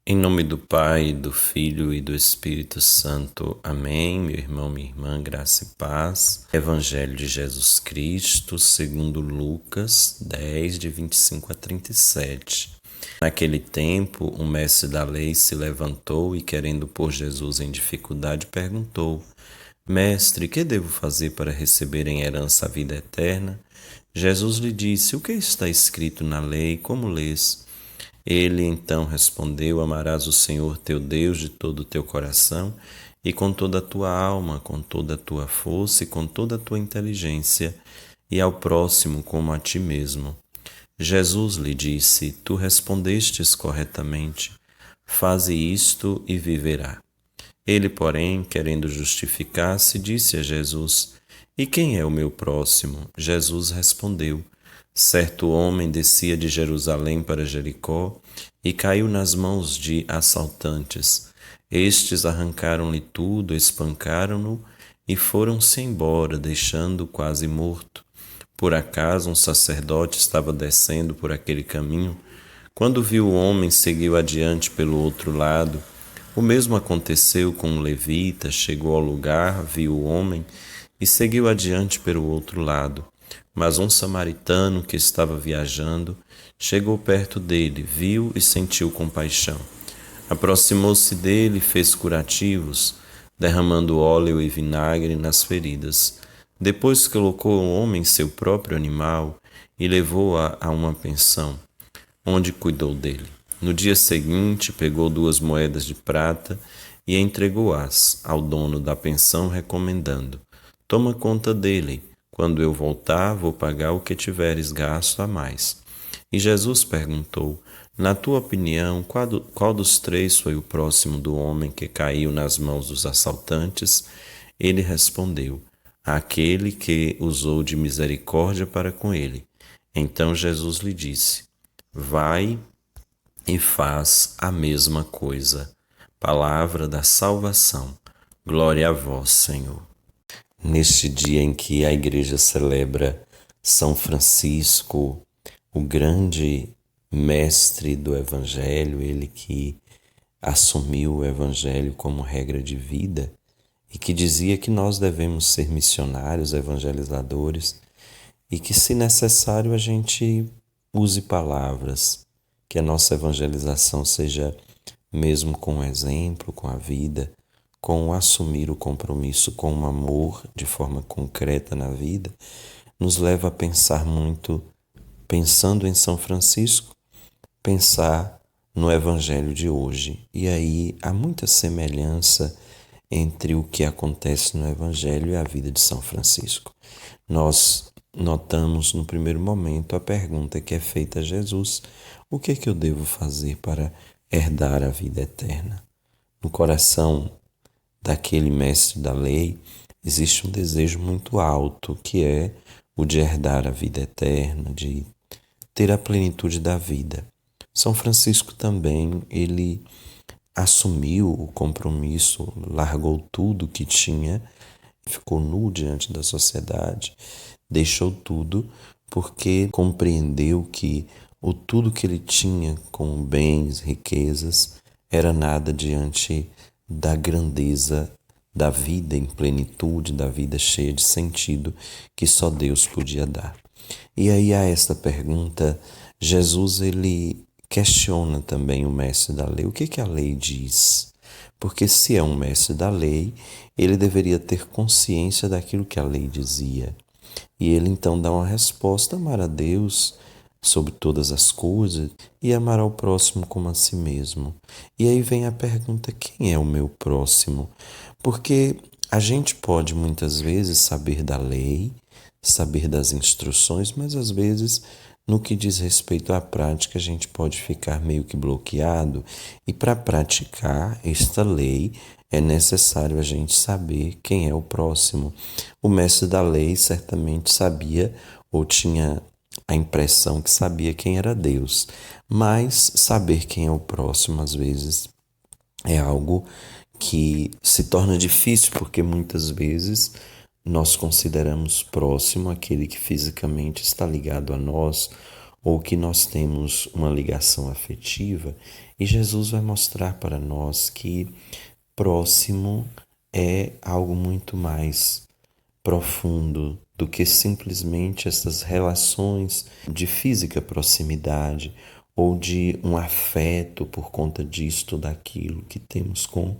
Em nome do Pai, do Filho e do Espírito Santo. Amém. Meu irmão, minha irmã, graça e paz. Evangelho de Jesus Cristo, segundo Lucas 10, de 25 a 37. Naquele tempo, o mestre da lei se levantou e, querendo pôr Jesus em dificuldade, perguntou: Mestre, que devo fazer para receber em herança a vida eterna? Jesus lhe disse: O que está escrito na lei? Como lês? Ele então respondeu: Amarás o Senhor teu Deus de todo o teu coração e com toda a tua alma, com toda a tua força e com toda a tua inteligência, e ao próximo como a ti mesmo. Jesus lhe disse: Tu respondestes corretamente. Faze isto e viverá. Ele, porém, querendo justificar-se, disse a Jesus: E quem é o meu próximo? Jesus respondeu: Certo homem descia de Jerusalém para Jericó e caiu nas mãos de assaltantes. Estes arrancaram-lhe tudo, espancaram-no e foram-se embora, deixando-o quase morto. Por acaso um sacerdote estava descendo por aquele caminho. Quando viu o homem, seguiu adiante pelo outro lado. O mesmo aconteceu com um levita, chegou ao lugar, viu o homem e seguiu adiante pelo outro lado. Mas um samaritano que estava viajando chegou perto dele, viu e sentiu compaixão. Aproximou-se dele e fez curativos, derramando óleo e vinagre nas feridas. Depois colocou o homem seu próprio animal e levou-o a uma pensão, onde cuidou dele. No dia seguinte, pegou 2 moedas de prata e entregou-as ao dono da pensão, recomendando: Toma conta dele. Quando eu voltar, vou pagar o que tiveres gasto a mais. E Jesus perguntou: Na tua opinião, qual dos 3 foi o próximo do homem que caiu nas mãos dos assaltantes? Ele respondeu: Aquele que usou de misericórdia para com ele. Então Jesus lhe disse: Vai e faz a mesma coisa. Palavra da salvação. Glória a vós, Senhor. Neste dia em que a Igreja celebra São Francisco, o grande mestre do Evangelho, ele que assumiu o Evangelho como regra de vida e que dizia que nós devemos ser missionários, evangelizadores e que, se necessário, a gente use palavras, que a nossa evangelização seja mesmo com o exemplo, com a vida, com o assumir o compromisso com o amor de forma concreta na vida, nos leva a pensar muito, pensando em São Francisco, pensar no Evangelho de hoje. E aí há muita semelhança entre o que acontece no Evangelho e a vida de São Francisco. Nós notamos no primeiro momento a pergunta que é feita a Jesus: o que é que eu devo fazer para herdar a vida eterna? No coração daquele mestre da lei existe um desejo muito alto, que é o de herdar a vida eterna, de ter a plenitude da vida. São Francisco também, ele assumiu o compromisso, largou tudo que tinha, ficou nu diante da sociedade, deixou tudo porque compreendeu que o tudo que ele tinha com bens, riquezas, era nada diante da grandeza da vida em plenitude, da vida cheia de sentido que só Deus podia dar. E aí a esta pergunta, Jesus ele questiona também o mestre da lei. O que a lei diz? Porque se é um mestre da lei, ele deveria ter consciência daquilo que a lei dizia. E ele então dá uma resposta: amar a Deus sobre todas as coisas e amar ao próximo como a si mesmo. E aí vem a pergunta: quem é o meu próximo? Porque a gente pode muitas vezes saber da lei, saber das instruções, mas às vezes no que diz respeito à prática a gente pode ficar meio que bloqueado, e para praticar esta lei é necessário a gente saber quem é o próximo. O mestre da lei certamente sabia ou tinha a impressão que sabia quem era Deus, mas saber quem é o próximo às vezes é algo que se torna difícil, porque muitas vezes nós consideramos próximo aquele que fisicamente está ligado a nós ou que nós temos uma ligação afetiva, E Jesus vai mostrar para nós que próximo é algo muito mais profundo do que simplesmente essas relações de física proximidade ou de um afeto por conta disto ou daquilo que temos com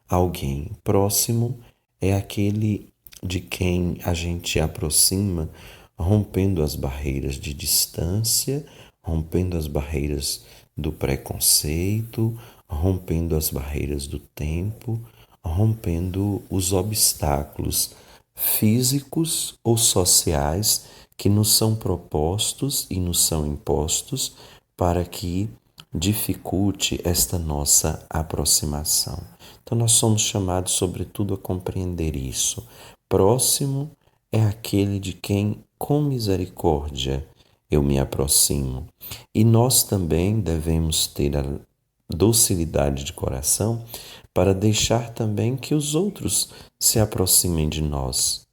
alguém. Próximo é aquele de quem a gente aproxima, rompendo as barreiras de distância, rompendo as barreiras do preconceito, rompendo as barreiras do tempo, rompendo os obstáculos físicos ou sociais que nos são propostos e nos são impostos para que dificulte esta nossa aproximação. Então, nós somos chamados, sobretudo, a compreender isso. Próximo é aquele de quem, com misericórdia, eu me aproximo. E nós também devemos ter a docilidade de coração para deixar também que os outros se aproximem de nós.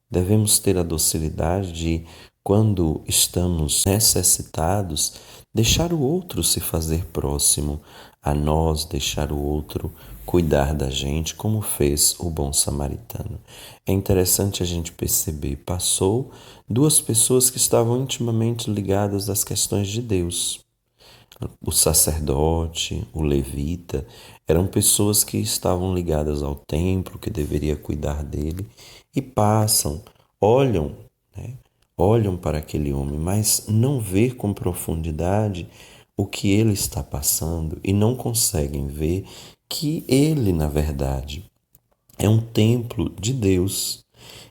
Devemos ter a docilidade de, quando estamos necessitados, deixar o outro se fazer próximo a nós, deixar o outro cuidar da gente, como fez o bom samaritano. É interessante a gente perceber, passou duas pessoas que estavam intimamente ligadas às questões de Deus. O sacerdote, o levita, eram pessoas que estavam ligadas ao templo, que deveria cuidar dele, e passam, olham, né? Olham para aquele homem, mas não vê com profundidade o que ele está passando e não conseguem ver que ele, na verdade, é um templo de Deus.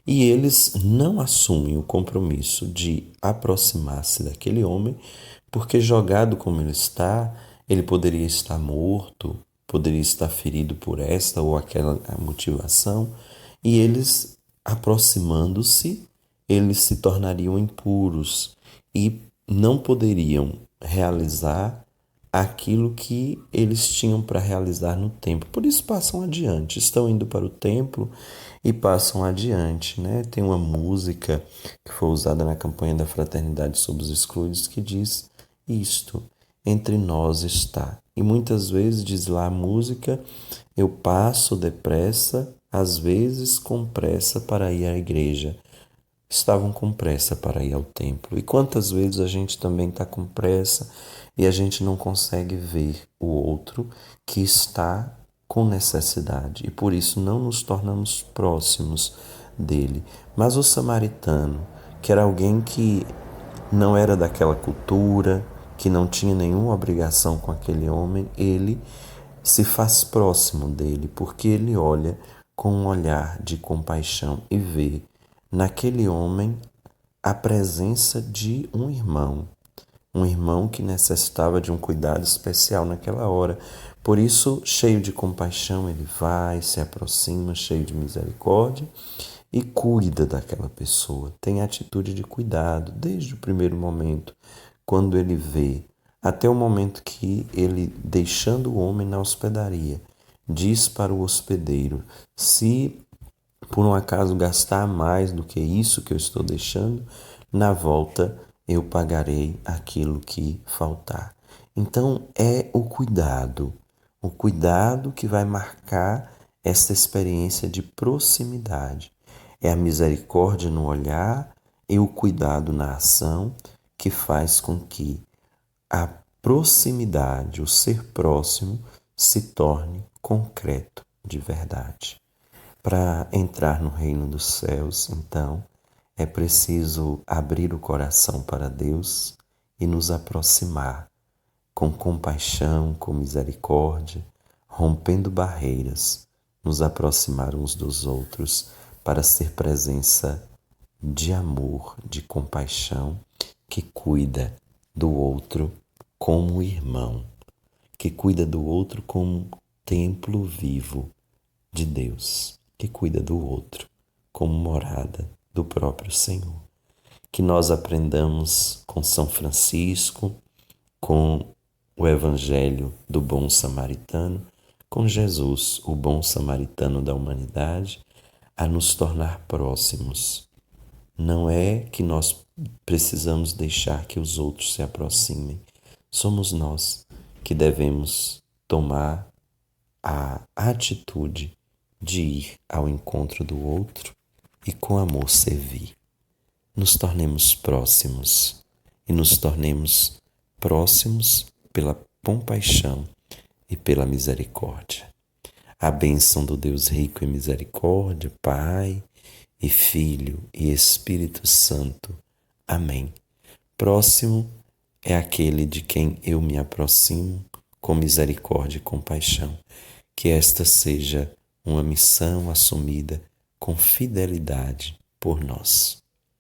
E eles não assumem o compromisso de aproximar-se daquele homem, porque jogado como ele está, ele poderia estar morto, poderia estar ferido por esta ou aquela motivação, e eles, aproximando-se, eles se tornariam impuros e não poderiam realizar aquilo que eles tinham para realizar no templo. Por isso passam adiante, estão indo para o templo e passam adiante, né? Tem uma música que foi usada na campanha da Fraternidade sobre os Excluídos que diz isto: entre nós está. E muitas vezes diz lá a música: eu passo depressa, às vezes com pressa para ir à igreja. Estavam com pressa para ir ao templo. E quantas vezes a gente também está com pressa e a gente não consegue ver o outro que está com necessidade e por isso não nos tornamos próximos dele. Mas o samaritano, que era alguém que não era daquela cultura, que não tinha nenhuma obrigação com aquele homem, ele se faz próximo dele porque ele olha com um olhar de compaixão e vê naquele homem a presença de um irmão que necessitava de um cuidado especial naquela hora. Por isso, cheio de compaixão, ele vai, se aproxima, cheio de misericórdia e cuida daquela pessoa. Tem atitude de cuidado desde o primeiro momento, quando ele vê, até o momento que ele, deixando o homem na hospedaria, diz para o hospedeiro: se por um acaso gastar mais do que isso que eu estou deixando, na volta eu pagarei aquilo que faltar. Então é o cuidado que vai marcar essa experiência de proximidade. É a misericórdia no olhar e o cuidado na ação que faz com que a proximidade, o ser próximo, se torne concreto de verdade. Para entrar no reino dos céus, então, é preciso abrir o coração para Deus e nos aproximar com compaixão, com misericórdia, rompendo barreiras, nos aproximar uns dos outros para ser presença de amor, de compaixão, que cuida do outro como irmão, que cuida do outro como templo vivo de Deus, que cuida do outro como morada do próprio Senhor. Que nós aprendamos com São Francisco, com o Evangelho do bom samaritano, com Jesus, o bom samaritano da humanidade, a nos tornar próximos. Não é que nós precisamos deixar que os outros se aproximem. Somos nós que devemos tomar a atitude de ir ao encontro do outro e com amor servir. Nos tornemos próximos e nos tornemos próximos pela compaixão e pela misericórdia. A bênção do Deus rico em misericórdia, Pai e Filho e Espírito Santo. Amém. Próximo é aquele de quem eu me aproximo com misericórdia e compaixão. Que esta seja uma missão assumida com fidelidade por nós.